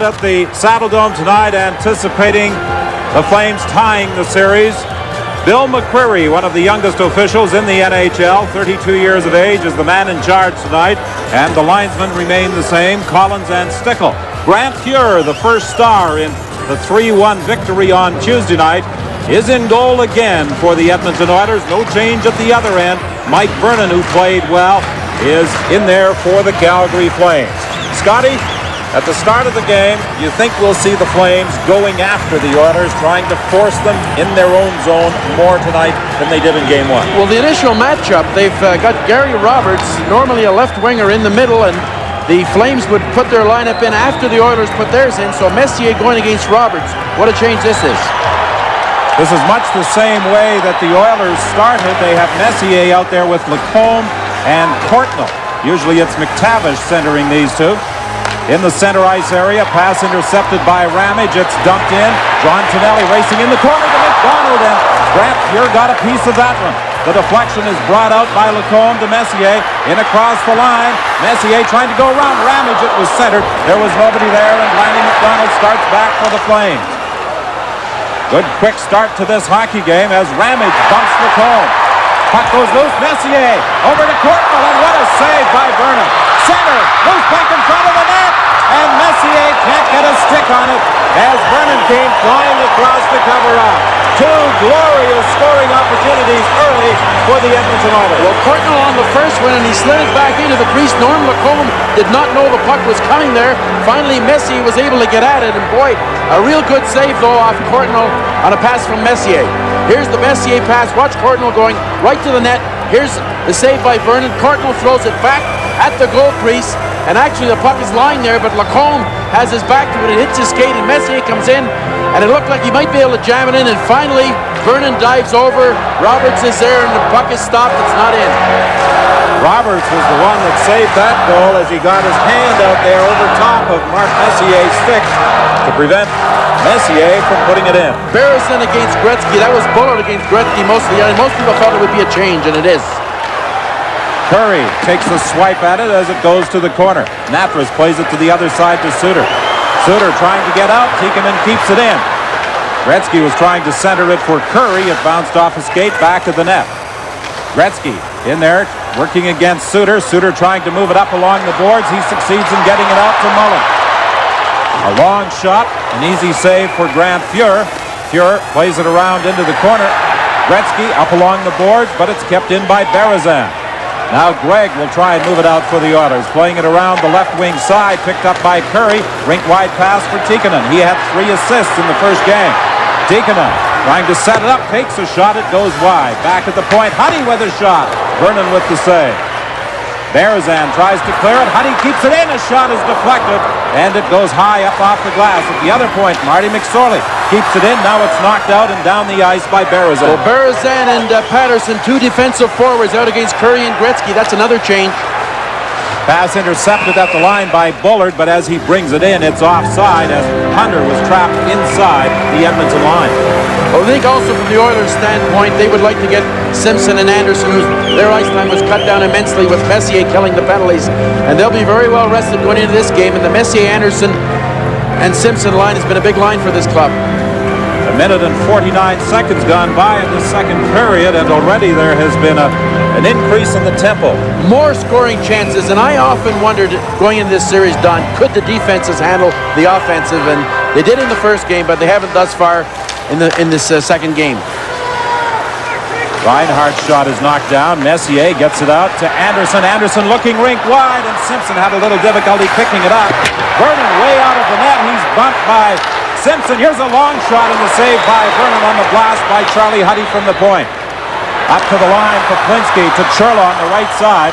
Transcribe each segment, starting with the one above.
At the Saddledome tonight, anticipating the Flames tying the series. Bill McCreary, one of the youngest officials in the NHL, 32 years of age, is the man in charge tonight, and the linesmen remain the same, Collins and Stickle. Grant Fuhr, the first star in the 3-1 victory on Tuesday night, is in goal again for the Edmonton Oilers. No change at the other end. Mike Vernon, who played well, is in there for the Calgary Flames. Scotty, at the start of the game, you think we'll see the Flames going after the Oilers, trying to force them in their own zone more tonight than they did in Game 1. Well, the initial matchup, they've got Gary Roberts, normally a left winger, in the middle, and the Flames would put their lineup in after the Oilers put theirs in, so Messier going against Roberts. What a change this is. This is much the same way that the Oilers started. They have Messier out there with Lacombe and Courtnall. Usually it's McTavish centering these two. In the center ice area, pass intercepted by Ramage. It's dumped in. John Tonelli racing in the corner to McDonald, and Grant Fuhr got a piece of that one. The deflection is brought out by Lacombe to Messier. In across the line. Messier trying to go around Ramage. It was centered. There was nobody there, and Lanny McDonald starts back for the Flames. Good quick start to this hockey game as Ramage bumps Lacombe. Puck goes loose. Messier over to Courtnall, and what a save by Vernon. Center, loose puck in front of the net, and Messier can't get a stick on it as Vernon came flying across to cover up. Two glorious scoring opportunities early for the Edmonton Oilers. Well, Courtnall on the first one, and he slid it back into the crease. Norm Lacombe did not know the puck was coming there. Finally, Messier was able to get at it, and boy, a real good save, though, off Courtnall on a pass from Messier. Here's the Messier pass. Watch Courtnall going right to the net. Here's the save by Vernon. Courtnall throws it back at the goal crease, and actually the puck is lying there, but Lacombe has his back to it. It hits his skate, and Messier comes in, and it looked like he might be able to jam it in, and finally Vernon dives over. Roberts is there, and the puck is stopped. It's not in. Roberts was the one that saved that goal as he got his hand out there over top of Mark Messier's stick to prevent Messier from putting it in. Barrison against Gretzky. That was Bullard against Gretzky mostly. Most people thought it would be a change, and it is. Curry takes a swipe at it as it goes to the corner. Natras plays it to the other side to Suter. Suter trying to get out. Tikkanen keeps it in. Gretzky was trying to center it for Curry. It bounced off a skate back to the net. Gretzky in there working against Suter. Suter trying to move it up along the boards. He succeeds in getting it out to Mullen. A long shot, an easy save for Grant Fuhr. Fuhr plays it around into the corner. Gretzky up along the boards, but it's kept in by Berezan. Now Gregg will try and move it out for the Oilers. Playing it around the left wing side, picked up by Curry. Rink-wide pass for Tikkanen. He had 3 assists in the first game. Tikkanen trying to set it up, takes a shot, it goes wide. Back at the point, Huddy with a shot. Vernon with the save. Berezan tries to clear it. Huddy keeps it in. A shot is deflected, and it goes high up off the glass. At the other point, Marty McSorley keeps it in. Now it's knocked out and down the ice by Berezan. Well, Berezan and Patterson, two defensive forwards out against Curry and Gretzky. That's another change. Pass intercepted at the line by Bullard, but as he brings it in, it's offside as Hunter was trapped inside the Edmonton line. Well, I think also from the Oilers' standpoint, they would like to get Simpson and Anderson, whose their ice time was cut down immensely with Messier killing the penalties, and they'll be very well rested going into this game. And the Messier, Anderson, and Simpson line has been a big line for this club. A minute and 49 seconds gone by in the second period, and already there has been an increase in the tempo. More scoring chances, and I often wondered going into this series, Don, could the defenses handle the offensive? And they did in the first game, but they haven't thus far in this second game. Reinhardt's shot is knocked down. Messier gets it out to Anderson. Anderson looking rink wide, and Simpson had a little difficulty picking it up. Vernon way out of the net. He's bumped by Simpson. Here's a long shot, and the save by Vernon on the blast by Charlie Huddy from the point. Up to the line, Poplinski to Churla on the right side.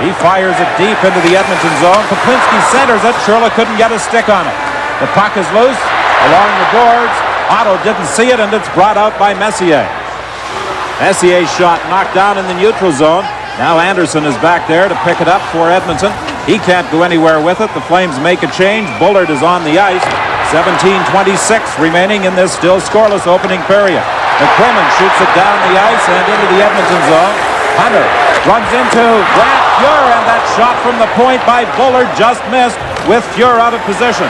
He fires it deep into the Edmonton zone. Poplinski centers it. Churla couldn't get a stick on it. The puck is loose along the boards. Otto didn't see it, and it's brought out by Messier. Messier's shot knocked down in the neutral zone. Now Anderson is back there to pick it up for Edmonton. He can't go anywhere with it. The Flames make a change. Bullard is on the ice. 17:26 remaining in this still scoreless opening period. McCrimmon shoots it down the ice and into the Edmonton zone. Hunter runs into Grant Fuhr, and that shot from the point by Bullard just missed with Fuhr out of position.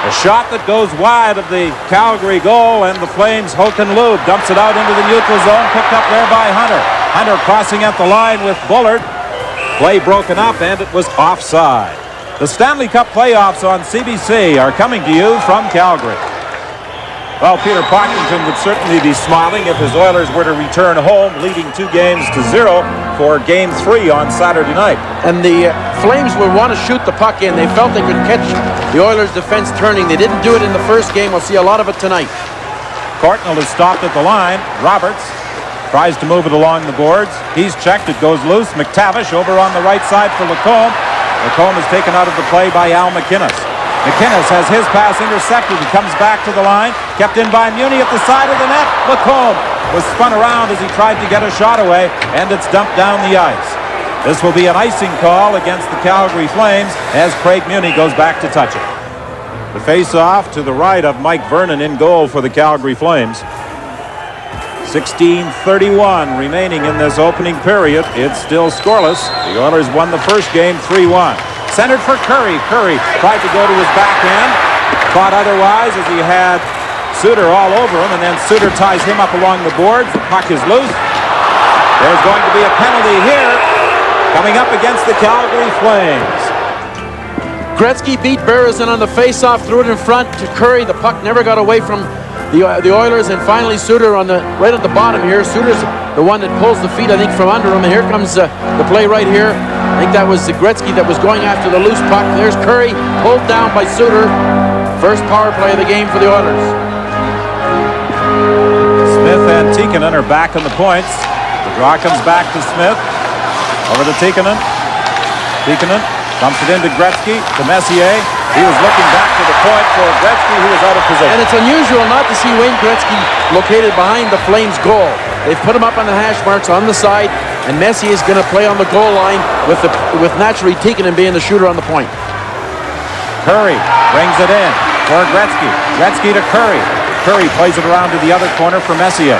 A shot that goes wide of the Calgary goal, and the Flames, Hoken-Lube dumps it out into the neutral zone, picked up there by Hunter. Hunter crossing at the line with Bullard. Play broken up, and it was offside. The Stanley Cup playoffs on CBC are coming to you from Calgary. Well, Peter Pocklington would certainly be smiling if his Oilers were to return home, leading 2-0 for Game 3 on Saturday night. And the Flames would want to shoot the puck in. They felt they could catch the Oilers' defense turning. They didn't do it in the first game. We'll see a lot of it tonight. Courtnall is stopped at the line. Roberts tries to move it along the boards. He's checked. It goes loose. McTavish over on the right side for Lacombe. Lacombe is taken out of the play by Al McInnes. McInnes has his pass intercepted. He comes back to the line. Kept in by Muni at the side of the net. Lacombe was spun around as he tried to get a shot away, and it's dumped down the ice. This will be an icing call against the Calgary Flames as Craig Muni goes back to touch it. The face-off to the right of Mike Vernon in goal for the Calgary Flames. 16:31 remaining in this opening period. It's still scoreless. The Oilers won the first game 3-1. Centered for Curry. Curry tried to go to his backhand. Caught otherwise as he had Suter all over him, and then Suter ties him up along the boards. The puck is loose. There's going to be a penalty here coming up against the Calgary Flames. Gretzky beat Berezin on the face-off, threw it in front to Curry. The puck never got away from the Oilers, and finally Suter right at the bottom here. Suter's the one that pulls the feet, I think, from under him, and here comes the play right here. I think that was Gretzky that was going after the loose puck. There's Curry, pulled down by Suter. First power play of the game for the Oilers. Smith and Tikkanen are back on the points. The draw comes back to Smith. Over to Tikkanen. Tikkanen dumps it into Gretzky, to Messier. He was looking back to the point for Gretzky, who was out of position. And it's unusual not to see Wayne Gretzky located behind the Flames' goal. They've put him up on the hash marks on the side, and Messier is going to play on the goal line with naturally Tikkanen being the shooter on the point. Curry brings it in for Gretzky. Gretzky to Curry. Curry plays it around to the other corner for Messier.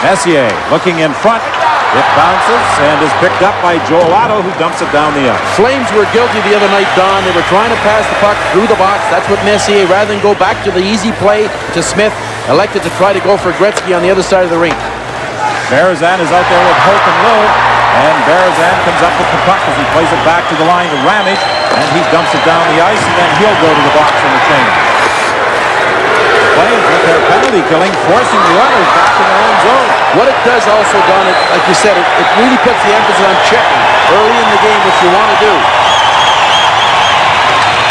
Messier looking in front. It bounces and is picked up by Joel Otto, who dumps it down the ice. Flames were guilty the other night, Don. They were trying to pass the puck through the box. That's what Messier, rather than go back to the easy play to Smith, elected to try to go for Gretzky on the other side of the rink. Berezin is out there with Hoken-Lube, and Berezin comes up with the puck as he plays it back to the line to Ramage, and he dumps it down the ice, and then he'll go to the box in the change. Flames with their penalty killing, forcing the Oilers back in their own zone. What it does also, Don, like you said, it really puts the emphasis on checking early in the game, which you want to do.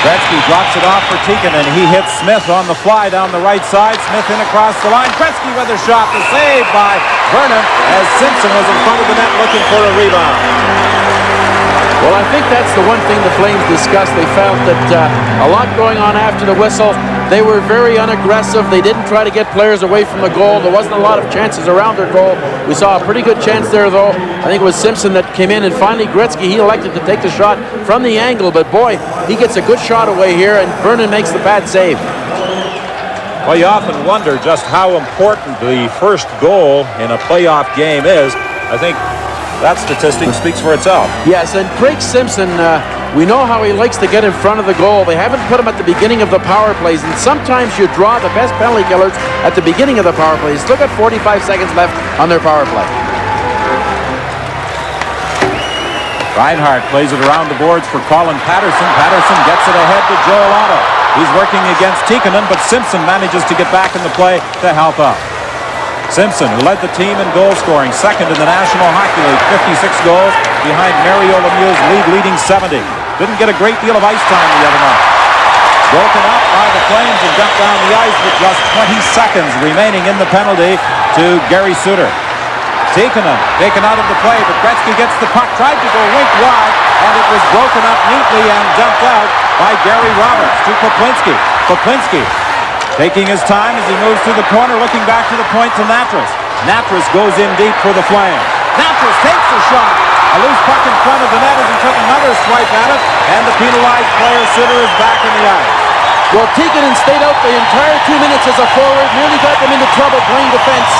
Gretzky drops it off for Tikkanen. He hits Smith on the fly down the right side. Smith in across the line. Gretzky with a shot. The save by Vernon as Simpson was in front of the net looking for a rebound. Well, I think that's the one thing the Flames discussed. They felt that a lot going on after the whistle. They were very unaggressive. They didn't try to get players away from the goal. There wasn't a lot of chances around their goal. We saw a pretty good chance there, though. I think it was Simpson that came in, and finally Gretzky, he elected to take the shot from the angle. But boy, he gets a good shot away here, and Vernon makes the bad save. Well, you often wonder just how important the first goal in a playoff game is. I think that statistic speaks for itself. Yes, and Craig Simpson, we know how he likes to get in front of the goal. They haven't put him at the beginning of the power plays, and sometimes you draw the best penalty killers at the beginning of the power plays. Look at 45 seconds left on their power play. Reinhart plays it around the boards for Colin Patterson. Patterson gets it ahead to Joel Otto. He's working against Tikkanen, but Simpson manages to get back in the play to help out. Simpson, who led the team in goal scoring, second in the National Hockey League, 56 goals, behind Mario Lemieux's league-leading 70. Didn't get a great deal of ice time the other night. Broken up by the Flames and dumped down the ice with just 20 seconds remaining in the penalty to Gary Suter. Tikkanen taken out of the play, but Gretzky gets the puck, tried to go rink wide, and it was broken up neatly and dumped out by Gary Roberts to Poplinski. Poplinski taking his time as he moves to the corner, looking back to the point to Natras. Natras goes in deep for the Flames. Natras takes the shot. A loose puck in front of the net as he took another swipe at it, and the penalized player Suter is back in the ice. Well, Tikkanen stayed out the entire 2 minutes as a forward, nearly got them into trouble playing defense.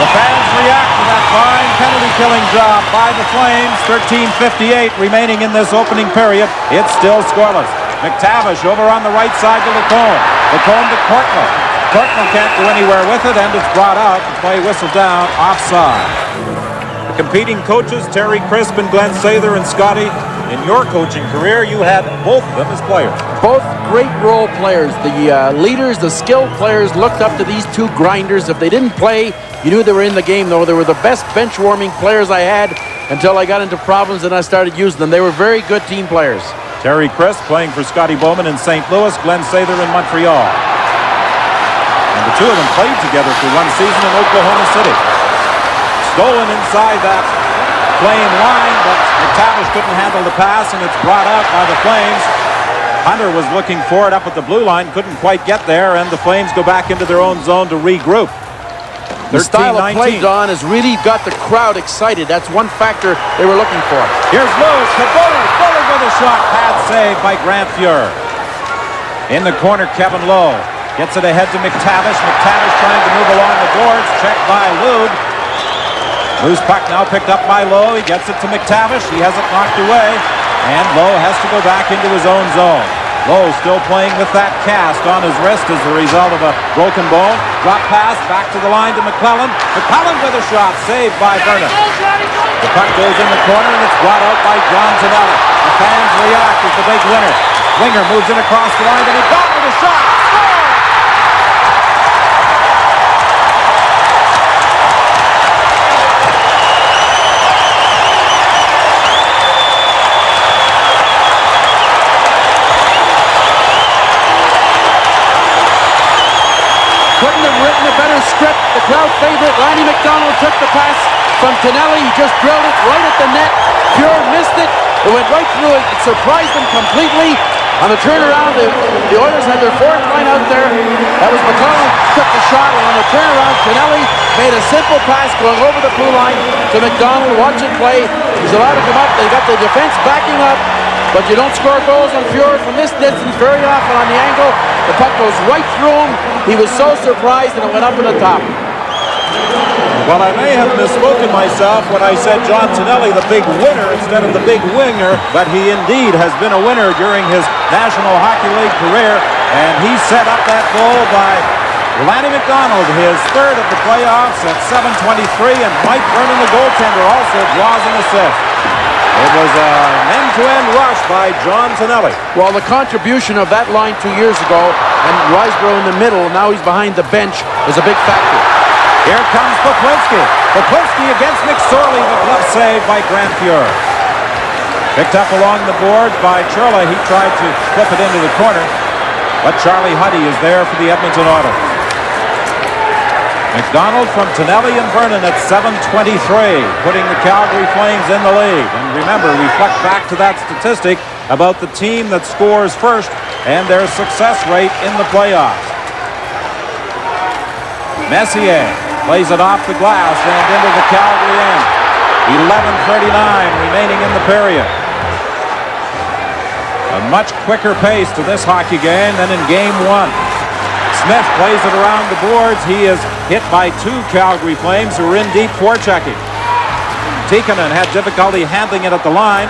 The fans react to that fine penalty-killing job by the Flames. 13:58 remaining in this opening period. It's still scoreless. McTavish over on the right side to Lacombe. Lacombe to Courtnall. Courtnall can't go anywhere with it, and it's brought out. The play whistled down, offside. The competing coaches, Terry Crisp and Glenn Sather and Scotty, in your coaching career, you had both of them as players. Both great role players. The leaders, the skilled players looked up to these two grinders. If they didn't play, you knew they were in the game, though. They were the best bench-warming players I had until I got into problems and I started using them. They were very good team players. Terry Crisp playing for Scotty Bowman in St. Louis, Glenn Sather in Montreal. And the two of them played together for one season in Oklahoma City. Stolen inside that Flame line, but McTavish couldn't handle the pass, and it's brought out by the Flames. Hunter was looking for it up at the blue line, couldn't quite get there, and the Flames go back into their own zone to regroup. The style of play, Don, has really got the crowd excited. That's one factor they were looking for. Here's Lewis to Bullard. Bullard with a shot. Pad save by Grant Fuhr. In the corner, Kevin Lowe gets it ahead to McTavish. McTavish trying to move along the boards. Checked by Lude. Loose puck now picked up by Lowe. He gets it to McTavish. He has it knocked away. And Lowe has to go back into his own zone. Lowe still playing with that cast on his wrist as a result of a broken bone. Drop pass back to the line to McClellan. McClellan with a shot. Saved by Vernon. The puck goes in the corner and it's brought out by John Tonelli. The fans react as the big winner. Winger moves in across the line and he got with a shot. Couldn't have written a better script. The crowd favorite, Lanny McDonald, took the pass from Tonelli. He just drilled it right at the net. Fuhr missed it. It went right through it. It surprised them completely. On the turnaround, the Oilers had their fourth line out there. That was McClellan, took the shot, and on the turnaround, Tonelli made a simple pass going over the blue line to McDonald. Watch it play. He's allowed to come up. They got the defense backing up. But you don't score goals on Fuhr from this distance very often on the angle. The puck goes right through him. He was so surprised and it went up in the top. Well, I may have misspoken myself when I said John Tonelli, the big winner, instead of the big winger, but he indeed has been a winner during his National Hockey League career, and he set up that goal by Lanny McDonald, his third of the playoffs at 7:23, and Mike Vernon, the goaltender, also draws an assist. It was an end-to-end rush by John Tonelli. Well, the contribution of that line 2 years ago, and Riseborough in the middle, now he's behind the bench, is a big factor. Here comes Poplinski. Poplinski against McSorley. The glove save by Grant Fuhr. Picked up along the boards by Churla. He tried to flip it into the corner, but Charlie Huddy is there for the Edmonton Oilers. McDonald from Tonelli and Vernon at 7:23, putting the Calgary Flames in the lead. And remember, reflect back to that statistic about the team that scores first and their success rate in the playoffs. Messier plays it off the glass and into the Calgary end. 11:39 remaining in the period. A much quicker pace to this hockey game than in game one. Smith plays it around the boards. He is hit by two Calgary Flames who are in deep forechecking. Tikkanen had difficulty handling it at the line.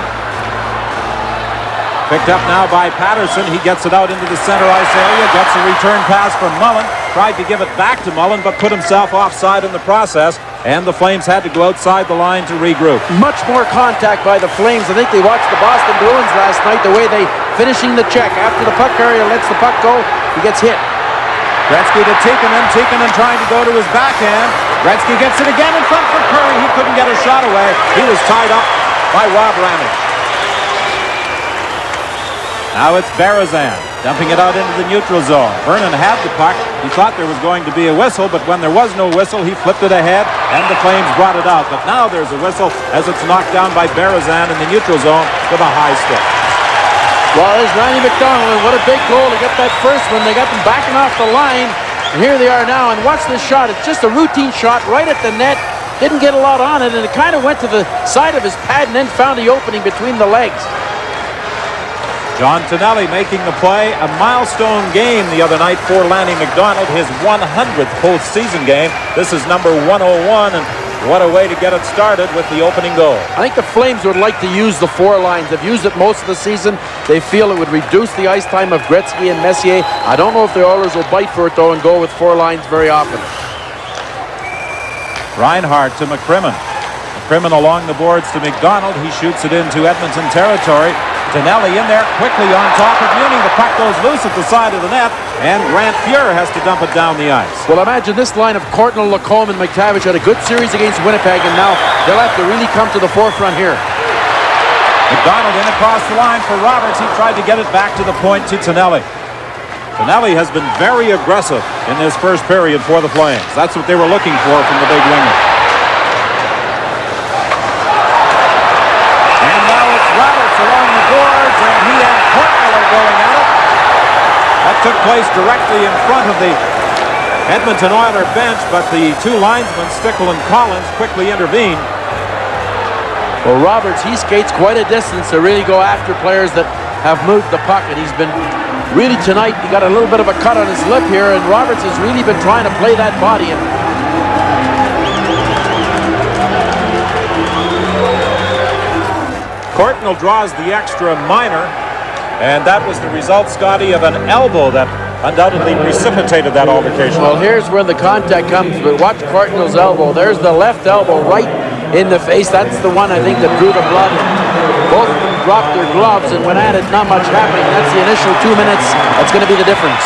Picked up now by Patterson. He gets it out into the center ice area. Gets a return pass from Mullen. Tried to give it back to Mullen, but put himself offside in the process. And the Flames had to go outside the line to regroup. Much more contact by the Flames. I think they watched the Boston Bruins last night, the way they finishing the check. After the puck carrier lets the puck go, he gets hit. Gretzky to Tikkanen. Tikkanen trying to go to his backhand. Gretzky gets it again in front for Curry. He couldn't get a shot away. He was tied up by Rob Ramage. Now it's Berezan dumping it out into the neutral zone. Vernon had the puck. He thought there was going to be a whistle, but when there was no whistle, he flipped it ahead, and the Flames brought it out. But now there's a whistle as it's knocked down by Berezan in the neutral zone with a high stick. Well, there's Lanny McDonald, and what a big goal to get that first one. They got them backing off the line, and here they are now. And watch this shot. It's just a routine shot right at the net. Didn't get a lot on it, and it kind of went to the side of his pad and then found the opening between the legs. John Tonelli making the play. A milestone game the other night for Lanny McDonald, his 100th postseason game. This is number 101, and What a way to get it started with the opening goal. I think the Flames would like to use the 4 lines. They've used it most of the season. They feel it would reduce the ice time of Gretzky and Messier. I don't know if the Oilers will bite for it, though, and go with 4 lines very often. Reinhardt to McCrimmon. McCrimmon along the boards to McDonald. He shoots it into Edmonton territory. Tonelli in there quickly on top of Muni. The puck goes loose at the side of the net, and Grant Fuhr has to dump it down the ice. Well, imagine this line of Courtnall, Lacombe, and McTavish had a good series against Winnipeg, and now they'll have to really come to the forefront here. McDonald in across the line for Roberts. He tried to get it back to the point to Tonelli. Tonelli has been very aggressive in this first period for the Flames. That's what they were looking for from the big winger. And now it's Roberts along the boards, and he and Courtnall are going at it. That took place directly in front of the Edmonton Oilers bench, but the 2 linesmen, Stickle and Collins, quickly intervened. Well, Roberts, he skates quite a distance to really go after players that have moved the puck, and he's been really tonight, he got a little bit of a cut on his lip here, and Roberts has really been trying to play that body. Courtnall draws the extra minor, and that was the result, Scotty, of an elbow that undoubtedly precipitated that altercation. Well, here's where the contact comes, but watch Courtnall's elbow. There's the left elbow right in the face. That's the one, I think, that drew the blood. Both of them dropped their gloves, and when at it, not much happening. That's the initial 2 minutes. That's going to be the difference.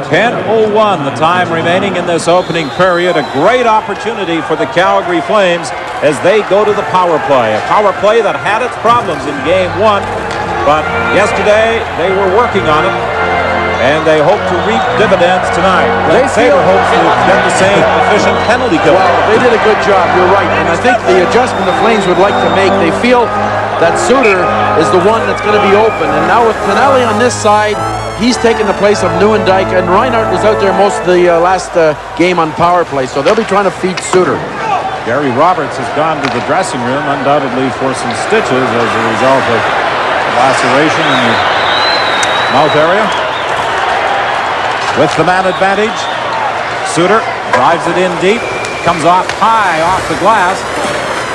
10:01, the time remaining in this opening period. A great opportunity for the Calgary Flames as they go to the power play. A power play that had its problems in Game 1, but yesterday they were working on it, and they hope to reap dividends tonight. Sabre hopes to get the same efficient penalty kill. Well, they did a good job, you're right, and I think the adjustment the Flames would like to make, they feel that Suter is the one that's going to be open, and now with Tonelli on this side, he's taking the place of Nieuwendyk, and Reinhardt was out there most of the last game on power play, so they'll be trying to feed Suter. Gary Roberts has gone to the dressing room, undoubtedly for some stitches as a result of laceration in the mouth area. With the man advantage, Suter drives it in deep, comes off high off the glass.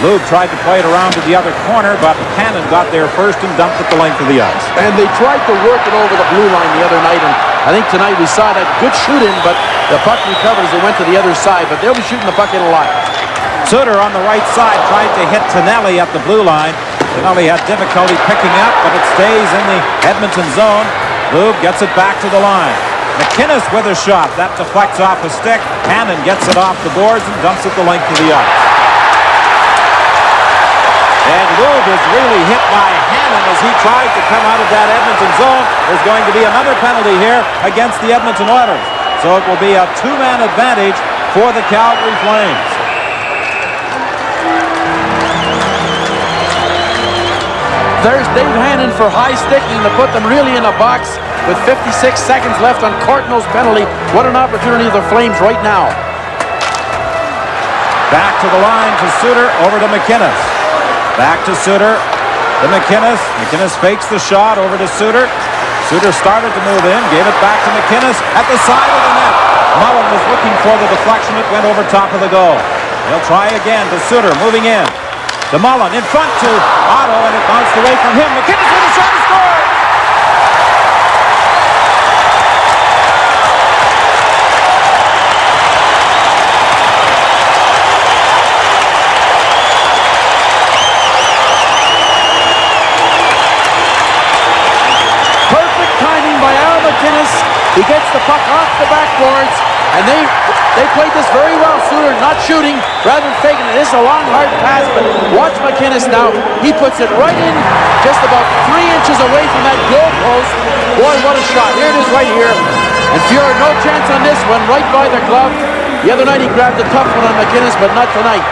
Lube tried to play it around to the other corner, but Cannon got there first and dumped it the length of the ice. And they tried to work it over the blue line the other night, and I think tonight we saw that good shoot-in, but the puck recovered as it went to the other side, but they'll be shooting the puck in a lot. Suter on the right side tried to hit Tonelli at the blue line. Tonelli had difficulty picking up, but it stays in the Edmonton zone. Lube gets it back to the line. McInnes with a shot. That deflects off a stick. Cannon gets it off the boards and dumps it the length of the ice. And Lube is really hit by Hannon as he tries to come out of that Edmonton zone. There's going to be another penalty here against the Edmonton Oilers. So it will be a 2-man advantage for the Calgary Flames. There's Dave Hannon for high sticking to put them really in a box with 56 seconds left on Courtnall's penalty. What an opportunity for the Flames right now. Back to the line to Suter, over to McInnes. Back to Suter, to McInnes. McInnes fakes the shot over to Suter. Suter started to move in, gave it back to McInnes at the side of the net. Mullen was looking for the deflection. It went over top of the goal. They'll try again to Suter, moving in. To Mullen, in front to Otto, and it bounced away from him. McInnes with a shot and scored! Perfect timing by Al McInnes. He gets the puck off the backboards, and they played this very well. Suter not shooting, rather than faking it. This is a long, hard pass, but watch McInnes now. He puts it right in, just about 3 inches away from that goal post. Boy, what a shot. Here it is right here. And Fuhr, no chance on this one, right by the glove. The other night he grabbed a tough one on McInnes, but not tonight.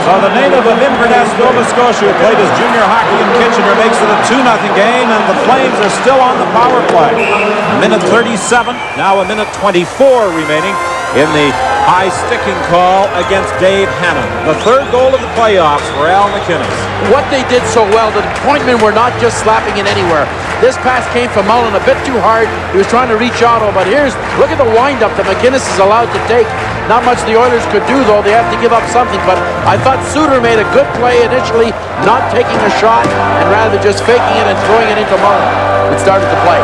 So the native of Inverness, Nova Scotia, who played his junior hockey in Kitchener, makes it a 2-0 game, and the Flames are still on the power play. A minute 37, now a minute 24 remaining in the high sticking call against Dave Hannon. The third goal of the playoffs for Al McInnes. What they did so well, the pointmen were not just slapping it anywhere. This pass came from Mullen a bit too hard. He was trying to reach Otto, but look at the windup that McInnes is allowed to take. Not much the Oilers could do, though. They have to give up something, but I thought Suter made a good play initially, not taking a shot, and rather just faking it and throwing it into Mullen. It started to play.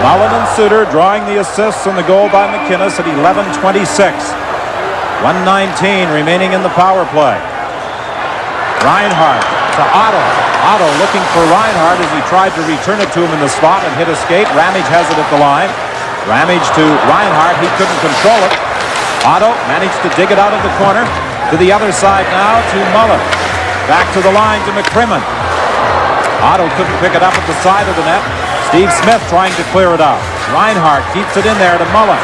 Mullen and Suter drawing the assists on the goal by McInnes at 11:26. 1:19 remaining in the power play. Reinhardt to Otto. Otto looking for Reinhardt as he tried to return it to him in the slot and hit a skate. Ramage has it at the line. Ramage to Reinhardt. He couldn't control it. Otto managed to dig it out of the corner. To the other side now to Mullen. Back to the line to McCrimmon. Otto couldn't pick it up at the side of the net. Steve Smythe trying to clear it out. Reinhardt keeps it in there to Mullen.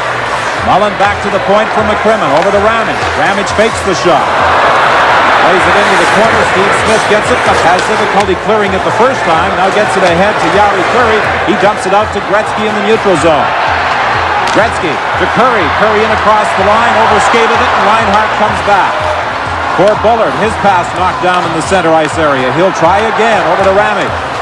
Mullen back to the point for McCrimmon. Over to Ramage. Ramage fakes the shot. Plays it into the corner. Steve Smythe gets it, but has difficulty clearing it the first time. Now gets it ahead to Yari Curry. He dumps it out to Gretzky in the neutral zone. Gretzky to Curry. Curry in across the line. Overskated it, and Reinhardt comes back. For Bullard, his pass knocked down in the center ice area. He'll try again over to Ramage.